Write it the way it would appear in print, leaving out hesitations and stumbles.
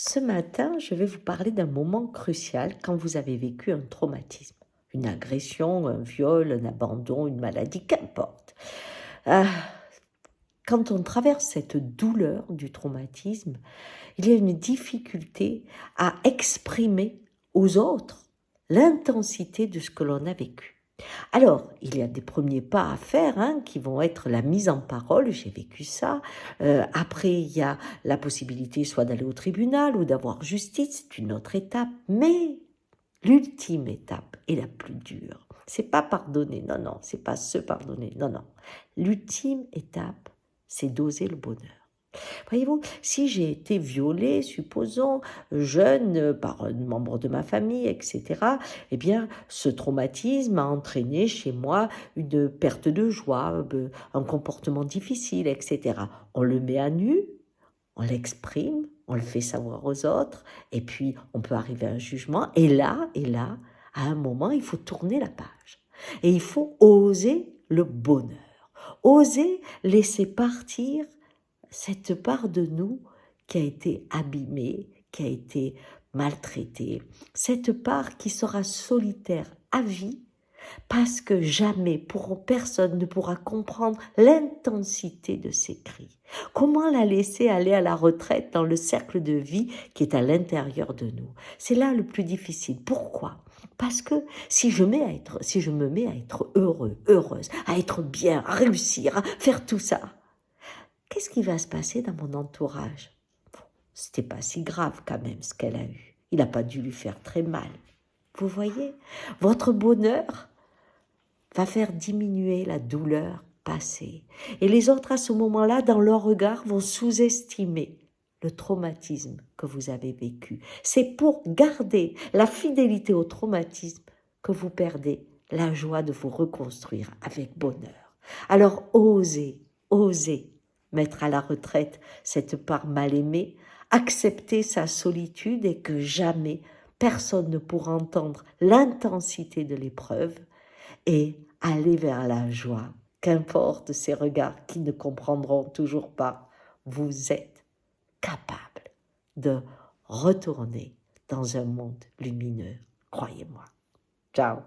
Ce matin, je vais vous parler d'un moment crucial quand vous avez vécu un traumatisme. Une agression, un viol, un abandon, une maladie, qu'importe. Ah, quand on traverse cette douleur du traumatisme, il y a une difficulté à exprimer aux autres l'intensité de ce que l'on a vécu. Alors, il y a des premiers pas à faire qui vont être la mise en parole, j'ai vécu ça. Après, il y a la possibilité soit d'aller au tribunal ou d'avoir justice, c'est une autre étape. Mais l'ultime étape est la plus dure. C'est pas pardonner, non, non, c'est pas se pardonner, non, non. L'ultime étape, c'est d'oser le bonheur. Voyez-vous, si j'ai été violée, supposons, jeune, par un membre de ma famille, etc., eh bien, ce traumatisme a entraîné chez moi une perte de joie, un comportement difficile, etc. On le met à nu, on l'exprime, on le fait savoir aux autres, et puis on peut arriver à un jugement, et là, à un moment, il faut tourner la page. Et il faut oser le bonheur, oser laisser partir cette part de nous qui a été abîmée, qui a été maltraitée, cette part qui sera solitaire à vie, parce que jamais personne ne pourra comprendre l'intensité de ces cris. Comment la laisser aller à la retraite dans le cercle de vie qui est à l'intérieur de nous? C'est là le plus difficile. Pourquoi? Parce que si je me mets à être heureux, heureuse, à être bien, à réussir, à faire tout ça, qu'est-ce qui va se passer dans mon entourage? C'était pas si grave quand même ce qu'elle a eu. Il n'a pas dû lui faire très mal. Vous voyez, votre bonheur va faire diminuer la douleur passée. Et les autres, à ce moment-là, dans leur regard, vont sous-estimer le traumatisme que vous avez vécu. C'est pour garder la fidélité au traumatisme que vous perdez la joie de vous reconstruire avec bonheur. Alors osez mettre à la retraite cette part mal aimée, accepter sa solitude et que jamais personne ne pourra entendre l'intensité de l'épreuve et aller vers la joie. Qu'importe ces regards qui ne comprendront toujours pas, vous êtes capable de retourner dans un monde lumineux. Croyez-moi. Ciao.